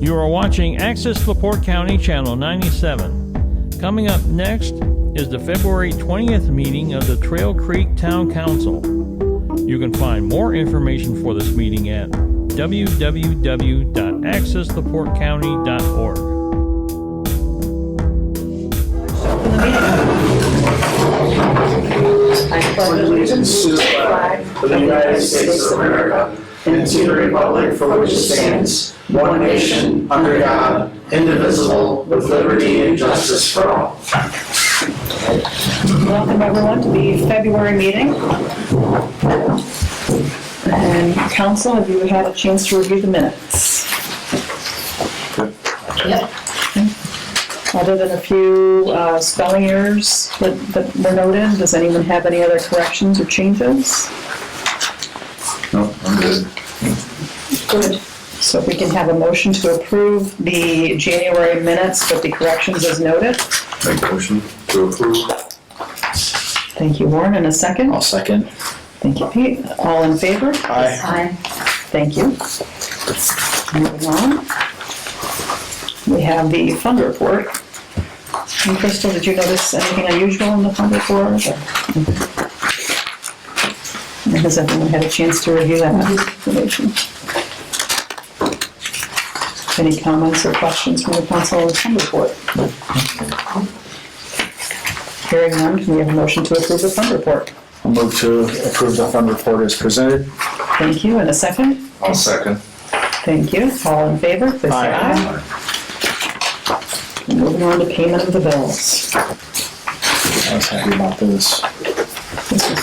You are watching Access LaPorte County Channel 97. Coming up next is the February 20th meeting of the Trail Creek Town Council. You can find more information for this meeting at www.accesslaportecounty.org. I pledge allegiance to the flag of the United States of America and to the republic for which it stands, one nation, under God, indivisible, with liberty and justice for all. Welcome everyone to the February meeting. And council, have you had a chance to review the minutes? Yep. Other than a few spelling errors that were noted, does anyone have any other corrections or changes? No, I'm good. Good. So if we can have a motion to approve the January minutes with the corrections as noted. Make a motion to approve. Thank you, Warren. And a second? I'll second. Thank you, Pete. All in favor? Aye. Aye. Thank you. Moving on. We have the fund report. And Crystal, did you notice anything unusual in the fund report? Or has everyone had a chance to review that information? Any comments or questions from the council on the fund report? Hearing none, can we have a motion to approve the fund report? I'll move to approve the fund report as presented. Thank you. And a second? I'll second. Thank you. All in favor, please say aye. Moving on to payment of the bills. I was happy about this.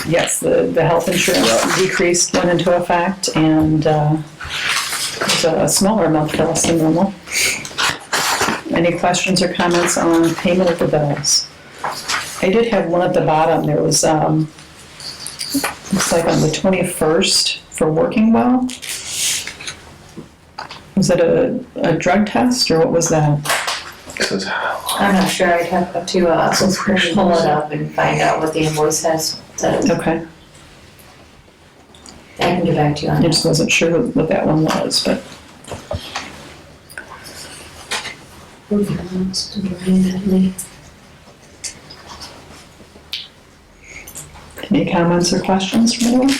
Yes, the health insurance decrease went into effect, and it's a smaller amount for us than normal. Any questions or comments on payment of the bills? I did have one at the bottom. There was, looks like on the 21st for Working Well. Was it a drug test, or what was that? I'm not sure, I'd have to pull it up and find out what the invoice says. Okay. I can get back to you on I that. just wasn't sure what that one was, but. Any comments or questions from anyone?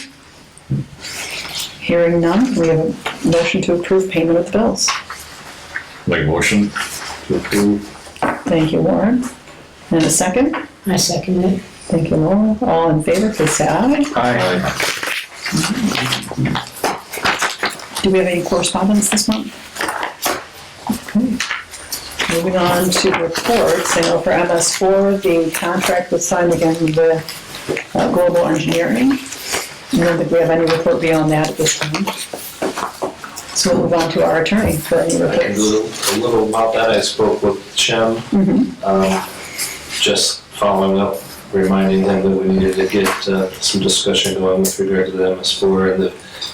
Hearing none, we have a motion to approve payment of the bills. Make a motion to approve. Thank you, Warren. And a second? I second it. Thank you, Laura. All in favor, please say aye. Aye. Do we have any correspondence this month? Okay. Moving on to reports, I know for MS4, the contract was signed again with Global Engineering. I don't think we have any report beyond that at this time. So we'll move on to our attorney for any I can reports. do a little about that. I spoke with Shem, just following up, reminding him that we needed to get some discussion going with regard to the MS4 and the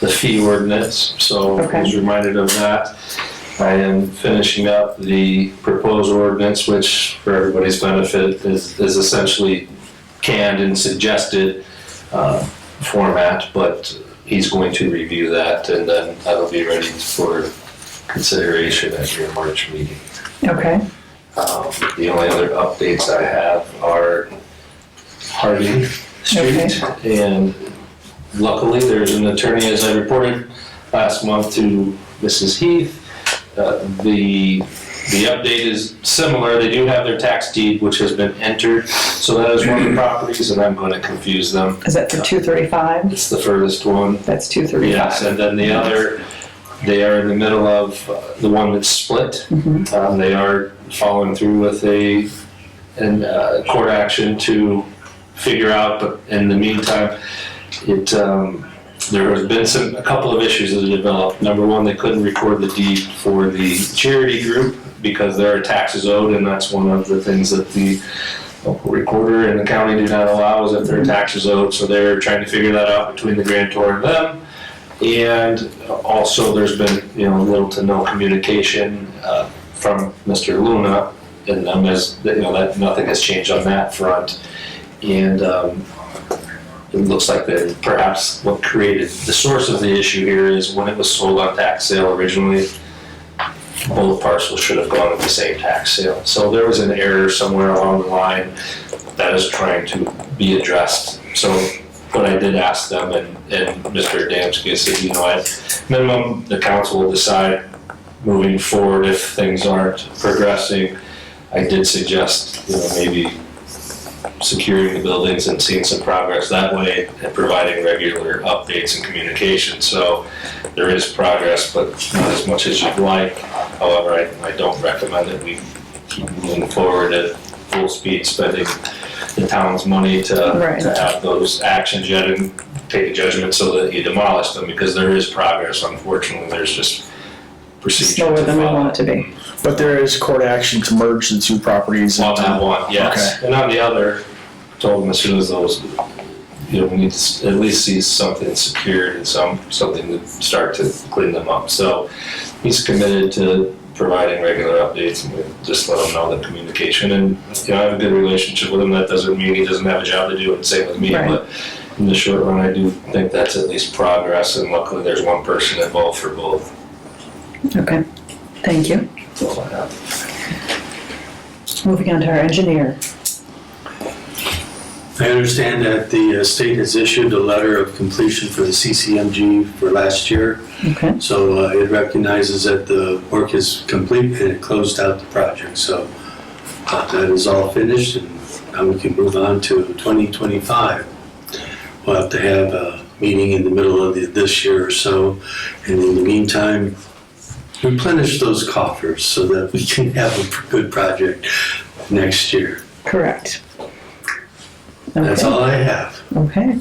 fee ordinance. So I was reminded of that. I am finishing up the proposed ordinance, which for everybody's benefit is essentially canned and suggested format, but he's going to review that, and then that'll be ready for consideration at your March meeting. Okay. The only other updates I have are Harding Street, and luckily there's an attorney, as I reported last month to Mrs. Heath. The update is similar. They do have their tax deed, which has been entered, so that is one of the properties, and I'm going to confuse them. Is that for 235? It's the furthest one. That's 235. Yes, and then the other, they are in the middle of the one that's split. They are following through with a court action to figure out, but in the meantime, there has been a couple of issues that have developed. Number one, they couldn't record the deed for the charity group because there are taxes owed, and that's one of the things that the local recorder and the county do not allow, is if there are taxes owed. So they're trying to figure that out between the grantor and them. And also there's been, little to no communication from Mr. Luna and them, as that nothing has changed on that front. And it looks like that perhaps what created the source of the issue here is when it was sold on tax sale originally, both parcels should have gone with the same tax sale. So there was an error somewhere along the line that is trying to be addressed. So, but I did ask them, and Mr. Adamski said, you know, at minimum, the council will decide moving forward if things aren't progressing. I did suggest, you know, maybe securing the buildings and seeing some progress that way and providing regular updates and communication. So there is progress, but not as much as you'd like. However, I don't recommend that we keep moving forward at full speed, spending the town's money to have those actions yet and take a judgment so that you demolish them, because there is progress. Unfortunately, there's just procedure Slower to than we follow. want it to be. But there is court action to merge the two properties. On that one, yes. Okay. And on the other, told him as soon as those, you know, we need to at least see something secured and something to start to clean them up. So he's committed to providing regular updates, and we just let him know the communication. And, you know, I have a good relationship with him. That doesn't mean he doesn't have a job to do, and same with me. Right. But in the short run, I do think that's at least progress, and luckily there's one person involved for both. Okay, thank you. That's all I have. Moving on to our engineer. I understand that the state has issued a letter of completion for the CCMG for last year. Okay, So it recognizes that the work is complete and it closed out the project. So that is all finished, and now we can move on to 2025. We'll have to have a meeting in the middle of this year or so. And in the meantime, replenish those coffers so that we can have a good project next year. correct. That's Okay. all I have. Okay.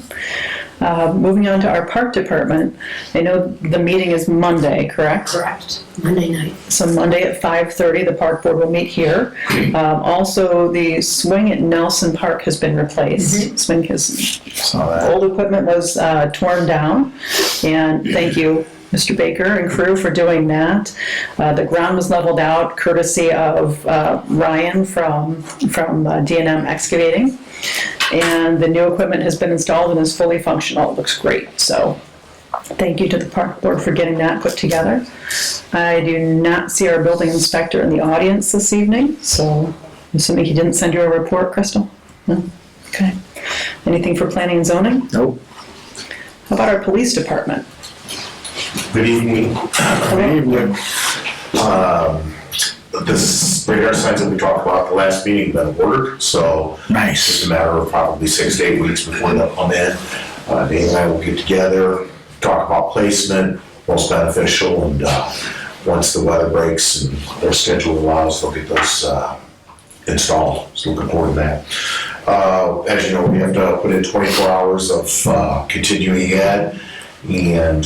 Moving on to our park department. I know the meeting is Monday, correct? Correct, Monday night. So Monday at 5:30, the park board will meet here. Also, the swing at Nelson Park has been replaced. Swing has, Saw that. old equipment was torn down, and thank you, Mr. Baker and crew, for doing that. The ground was leveled out courtesy of Ryan from D&M Excavating. And the new equipment has been installed and is fully functional. It looks great. So thank you to the park board for getting that put together. I do not see our building inspector in the audience this evening, so I'm assuming he didn't send you a report, Crystal? No? Okay. Anything for planning and zoning? Nope. How about our police department? Good evening. Good evening. This radar signs that we talked about at the last meeting have been ordered, so it's Nice. just a matter of probably 6 to 8 weeks before they'll come in. Dave and I will get together, talk about placement, most beneficial, and once the weather breaks and their schedule allows, they'll get those installed. So looking forward to that. As you know, we have to put in 24 hours of continuing ed, and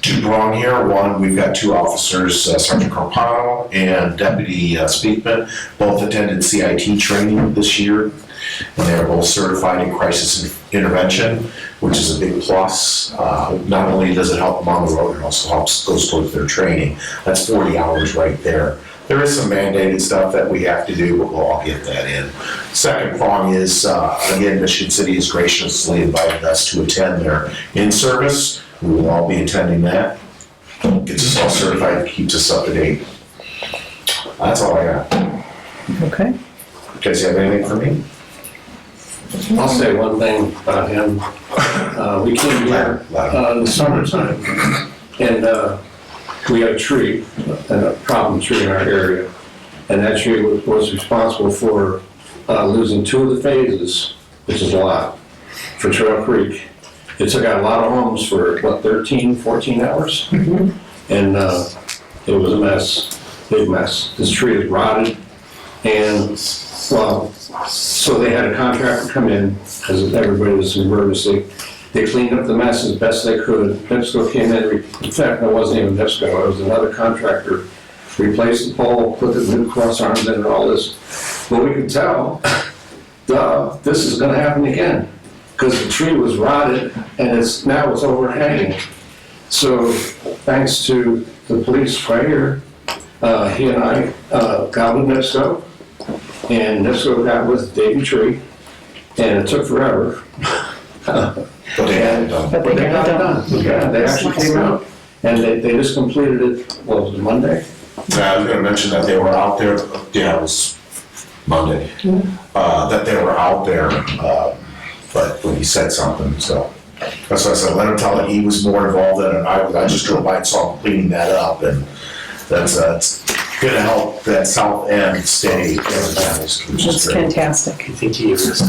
two prong here. One, we've got two officers, Sergeant Carpano and Deputy Speakman, both attended CIT training this year, and they're both certified in crisis intervention, which is a big plus. Not only does it help them on the road, it also goes towards their training. That's 40 hours right there. There is some mandated stuff that we have to do, but we'll all get that in. Second prong is, again, Michigan City has graciously invited us to attend their in-service. We will all be attending that. Gets us all certified, keeps us up to date. That's all I got. Okay. You guys have anything for me? I'll say one thing about him. We came here in the summertime, and we had a tree, a problem tree in our area, and that tree was responsible for losing 2 of the phases, which is a lot, for Trail Creek. It took out a lot of homes for, 13, 14 hours? And it was a mess, big mess. This tree is rotted, and, well, so they had a contractor come in, because everybody was in emergency. They cleaned up the mess as best they could. NIPSCO came in, in fact, it wasn't even NIPSCO, it was another contractor. Replaced the pole, put the new cross arms in and all this. But we could tell, this is gonna happen again, because the tree was rotted and now it's overhanging. So thanks to the police right here, he and I got with NIPSCO, and NIPSCO got with Davey Tree, and it took forever. But they had it done. But But they they got it done. Yeah, they actually came out, and they just completed it, what was it, Monday? I was gonna mention that they were out there, yeah, it was Monday, that they were out there, but when he said something, so. That's why I said, let him tell it, he was more involved than I was, I just drove by and saw him cleaning that up, and that's gonna help that south end stay organized, which is That's great. fantastic. I think he was.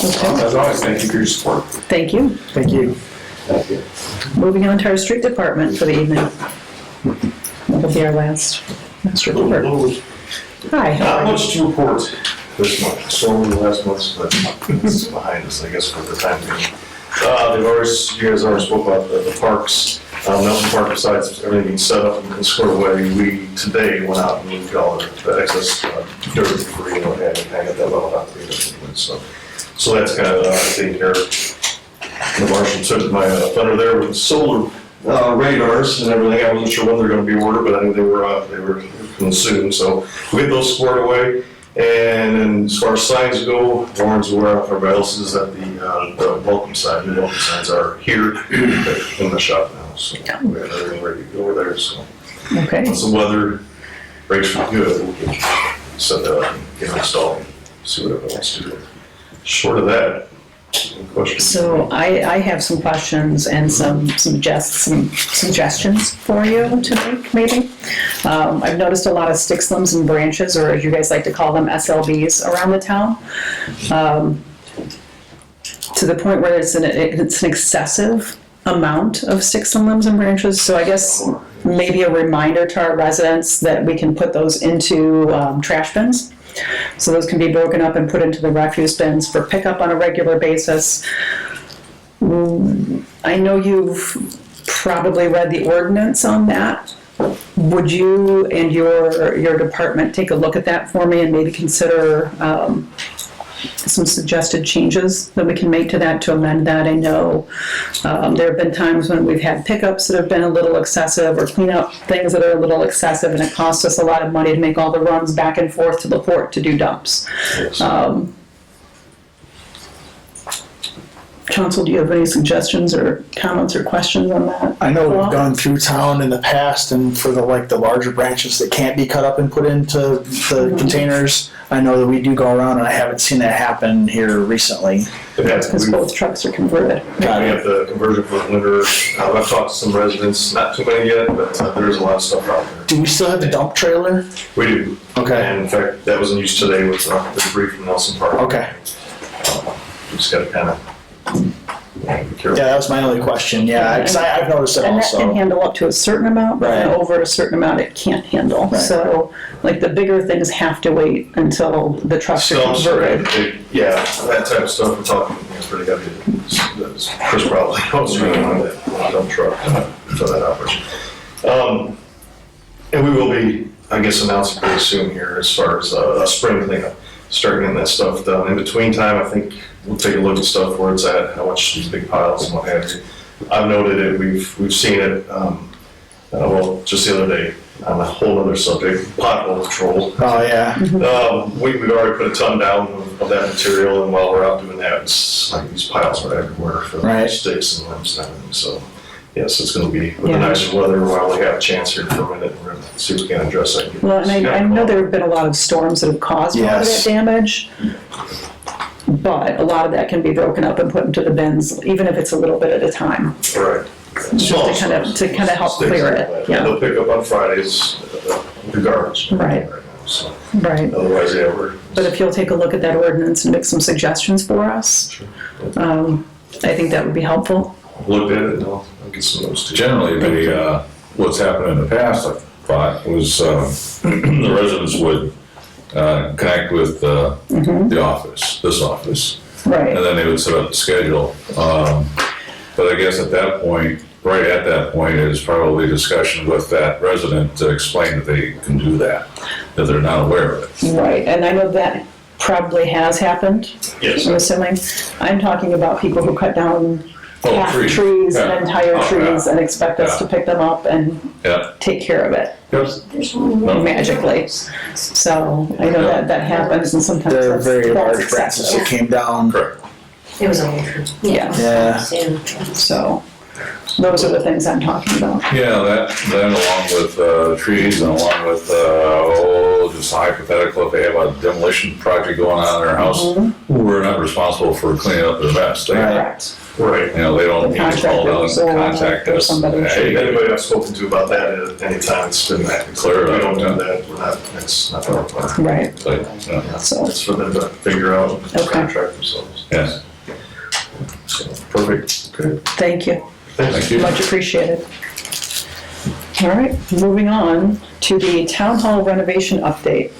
Okay, As always, thank you for your support. thank you. Thank you. Moving on to our street department for the evening. That'll be our last report. Hi, how Not are you? much to report this month, so many last months, but it's behind us, I guess, for the time being. You guys already spoke about the parks, Nelson Park, besides everything being set up and squared away, we today went out and moved all the excess dirt and debris and what have you, kind of got that leveled out. So that's kind of taken care of. The marshal took my thunder there with solar radars and everything. I wasn't sure when they're going to be ordered, but I knew they were coming soon. So we get those squared away. And then as far as signs go, Warren's aware of everybody else is that the welcome sign, the welcome signs are here in the shop now. So we have everything ready to go over there. So Okay, once the weather breaks for good, we'll set that up and get it installed and see what everyone wants to do. Short of that, any questions? so I have some questions and some suggestions for you to make, maybe. I've noticed a lot of sticks, limbs, and branches, or as you guys like to call them, SLBs, around the town. To the point where it's an excessive amount of sticks and limbs and branches. So I guess maybe a reminder to our residents that we can put those into trash bins. So those can be broken up and put into the refuse bins for pickup on a regular basis. I know you've probably read the ordinance on that. Would you and your department take a look at that for me and maybe consider some suggested changes that we can make to that to amend that? I know there have been times when we've had pickups that have been a little excessive or clean up things that are a little excessive, and it costs us a lot of money to make all the runs back and forth to the port to do dumps. Yes. Council, do you have any suggestions or comments or questions on that? I know Well, we've gone through town in the past, and for the larger branches that can't be cut up and put into the containers, I know that we do go around, and I haven't seen that happen here recently. Because both trucks are converted. We have the conversion for the winter. I've talked to some residents, not too many yet, but there's a lot of stuff out there. Do we still have the dump trailer? We do. Okay. And in fact, that was in use today with the debris from Nelson Park. Okay. We just gotta kind of be careful. Yeah, that was my only question. Yeah, because I've noticed it And that can also. handle up to a certain amount, but then Right. over a certain amount it can't handle. Right. So, like, the bigger things have to wait until the trucks are Stumps, converted. yeah, that type of stuff, we're talking, pretty heavy. Chris probably knows really on that dump truck for that operation. And we will be, I guess, announcing pretty soon here as far as a spring cleanup, starting getting that stuff done. In between time, I think we'll take a look at stuff where it's at, how much these big piles and what have you. I've noted it, we've seen it, well, just the other day, on a whole other subject, pothole patrol. Oh, yeah. We've already put a ton down of that material, and while we're out doing that, it's like these piles are everywhere for Right. sticks and limbs and everything, so. Yes, it's gonna be, with Yeah. the nicer weather, while we have a chance here for a minute, we're gonna see if we can address that. Well, and I know there have been a lot of storms that have caused a lot of that Yes. damage. But a lot of that can be broken up and put into the bins, even if it's a little bit at a time. Right. Small to kind of help sticks clear and it, all that. yeah. They'll pick up on Fridays, the garbage. Right. now, So, Right. otherwise, yeah, we're. But if you'll take a look at that ordinance and make some suggestions for us, I think that would be helpful. Looked at it, and I'll get some of those too. Generally, what's happened in the past, I thought, was the residents would connect with the office, this office, Right. and then they would set up the schedule. But I guess at that point, right at that point, is probably discussion with that resident to explain that they can do that they're not aware of it. Right, and I know that probably has happened, Yes. I'm assuming. I'm talking about people who cut down Oh, half trees. trees and Yeah. entire Oh, trees yeah. and expect us to pick them up and Yeah. take care of it Yep. No. magically. So I know that happens, and sometimes They're that's very large excessive. branches that came down. Correct. It was a whole tree. Yeah, Yeah. Soon. so, Those are the things I'm talking about. Yeah, that along with trees and along with, just hypothetical, if they have a demolition project going on in their house, we're not responsible for cleaning up their mess. They, Correct. Right. you know, they don't The need to call down contractors and or contact us. somebody. Hey, Anybody I've spoken to about that at any time, it's been that. Clear it We up, don't yeah. do that, we're not, it's not our part. Right, but, so, It's for them to figure out and Okay. contract themselves. yes, So, perfect, good. thank you. thank you. Much appreciated. All right, moving on to the town hall renovation update.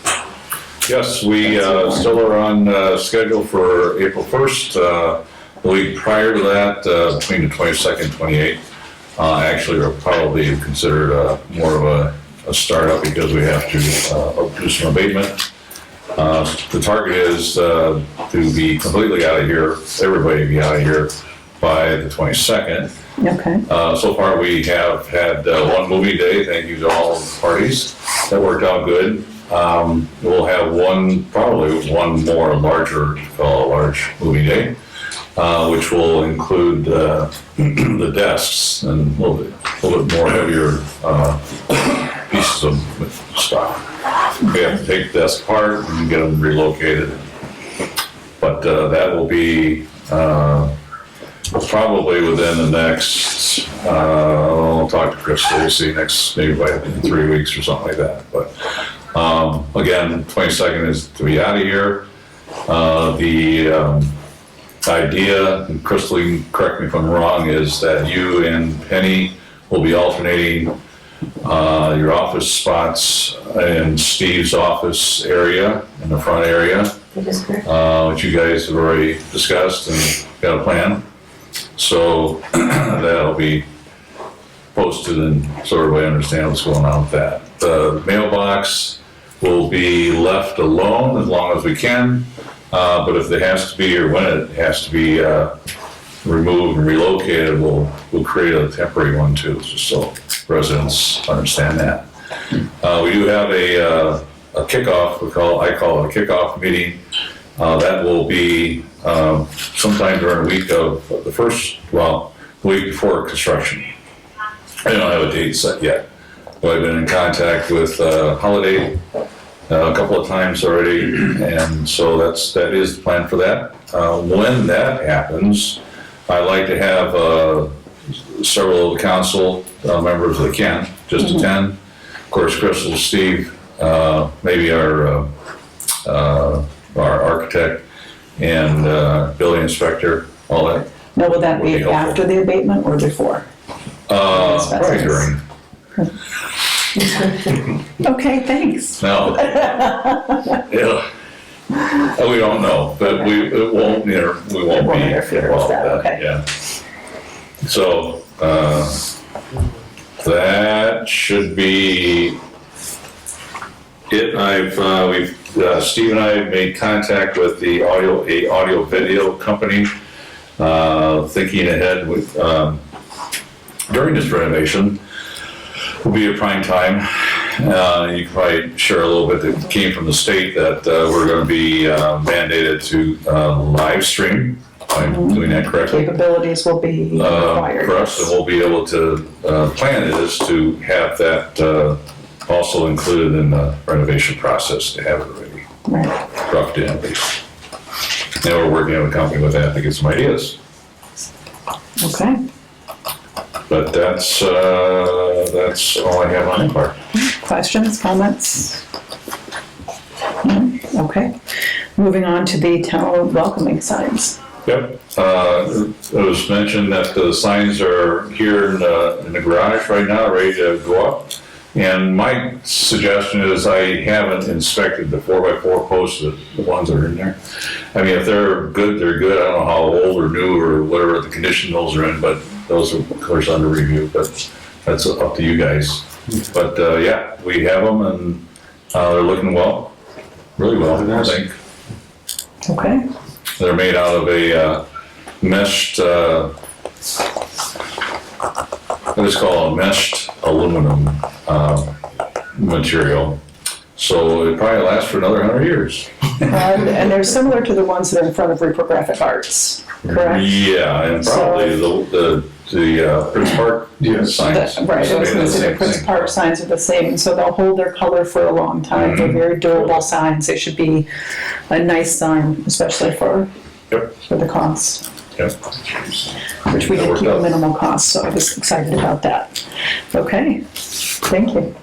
Yes, we still are on schedule for April 1st. The week prior to that, between the 22nd and 28th, actually are probably considered more of a startup because we have to do some abatement. The target is to be completely out of here, everybody be out of here by the 22nd. Okay, So far, we have had one movie day, thank you to all the parties. That worked out good. We'll have probably one more large movie day, which will include the desks and a little bit more heavier pieces of stuff. We have to take the desk apart and get them relocated. But that will be probably within the next, I'll talk to Chris Stacy maybe by in 3 weeks or something like that. But again, 22nd is to be out of here. The idea, and Crystal, you can correct me if I'm wrong, is that you and Penny will be alternating your office spots in Steve's office area, in the front area, That is correct. which you guys have already discussed and got a plan. So that'll be posted and so everybody understands what's going on with that. The mailbox will be left alone as long as we can, but if it has to be, or when it has to be removed and relocated, we'll create a temporary one too, just so residents understand that. We do have a kickoff, I call it a kickoff meeting. That will be sometime during the week of the week before construction. I don't have a date set yet, but I've been in contact with Holiday a couple of times already, and so that is the plan for that. When that happens, I like to have several of the council members that can just attend. Of course, Crystal, Steve, maybe our architect and building inspector, all that. now will that Would be be helpful. after the abatement or before? Probably during. Okay, thanks. No. Yeah. We don't know, but we won't be interfere with involved that, with okay. yeah. So, that should be it. Steve and I have made contact with the audio video company, thinking ahead with, during this renovation will be a prime time. You can probably share a little bit that came from the state that we're going to be mandated to live stream. I'm doing that correctly. Capabilities will be required. For us, and we'll be able to, plan is to have that also included in the renovation process, to have it already Right. roughed in at least. And we're working with a company with that to get some ideas. Okay, But that's all I have on that part. questions, comments? No? Okay, moving on to the town welcoming signs. Yep, it was mentioned that the signs are here in the garage right now, ready to go up. And my suggestion is, I haven't inspected the 4x4 posts, the ones that are in there. I mean, if they're good, they're good. I don't know how old or new or whatever the condition those are in, but those are, of course, under review, but that's up to you guys. But, yeah, we have them and they're looking well, really well, I think. Okay, They're made out of a meshed, what is called meshed aluminum material. So it probably lasts for another 100 years. and they're similar to the ones that are in front of Reprographic Arts, correct? Yeah, and probably the Prince Park signs. Right, I was gonna say the Prince Park signs are the same, and so they'll hold their color for a long time. They're very durable signs. They should be a nice sign, especially for the cost. Yep. Which we That did worked keep a out. minimal cost, so I was excited about that. Okay, thank you.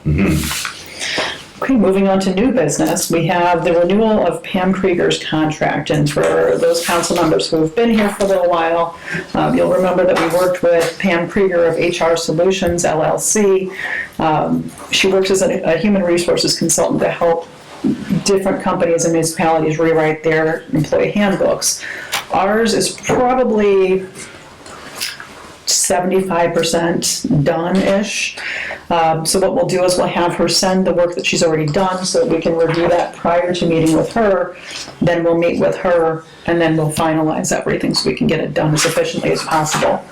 Okay, moving on to new business, we have the renewal of Pam Krieger's contract. And for those council members who have been here for a little while, you'll remember that we worked with Pam Krieger of HR Solutions LLC. She works as a human resources consultant to help different companies and municipalities rewrite their employee handbooks. Ours is probably 75% done-ish. So what we'll do is we'll have her send the work that she's already done so that we can review that prior to meeting with her. Then we'll meet with her and then we'll finalize everything so we can get it done as efficiently as possible.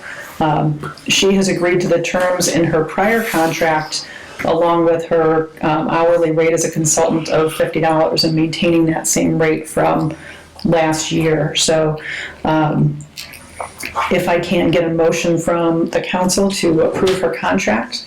She has agreed to the terms in her prior contract along with her hourly rate as a consultant of $50 and maintaining that same rate from last year. So if I can get a motion from the council to approve her contract,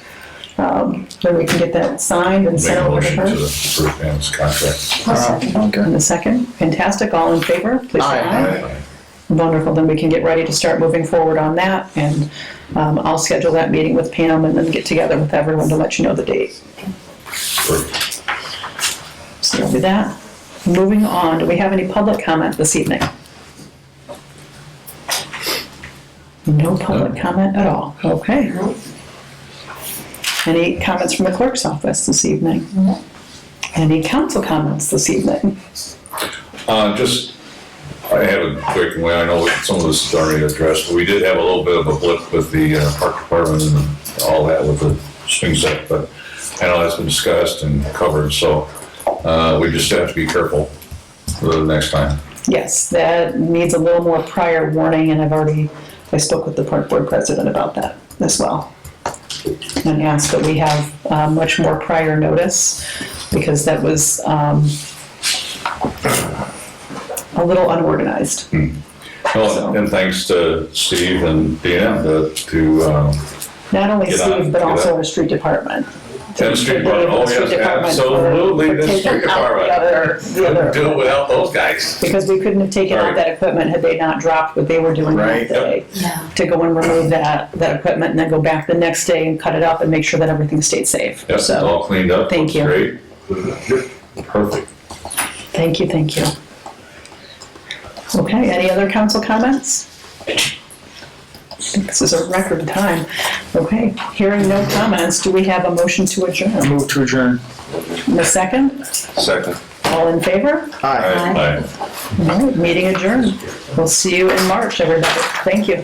then we can get that signed and Make sent a over to motion her. to approve Pam's contract. In a second, fantastic, all in favor, please say aye. Aye. Wonderful, then we can get ready to start moving forward on that, and I'll schedule that meeting with Pam and then get together with everyone to let you know the date. Perfect. So we'll do that. Moving on, do we have any public comment this evening? No public comment at all, okay. Any comments from the clerk's office this evening? Any council comments this evening? I have a quick one. I know some of this is already addressed, but we did have a little bit of a blip with the park department and all that with the swing set, but I know that's been discussed and covered, so we just have to be careful for the next time. Yes, that needs a little more prior warning, and I spoke with the park board president about that as well. And asked that we have much more prior notice, because that was a little unorganized. Well, and thanks to Steve and Deanna to Not only Get Steve, on, but get also on. our street department. and the street department. Oh, The street yes, department absolutely, for the taking street out department. the other Couldn't do it without those guys. Because we couldn't have taken out Right. that equipment had they not dropped what they were doing Right. that day. Yeah. To go and remove that equipment and then go back the next day and cut it up and make sure that everything stayed safe. Yes, it's So, all cleaned up. Thank looks you. Great. Perfect. thank you, thank you. Okay, any other council comments? I think this is a record time. Okay, hearing no comments, do we have a motion to adjourn? Move to adjourn. In a second? Second. All in favor? Aye. Aye. All right, meeting adjourned. We'll see you in March, everybody. Thank you.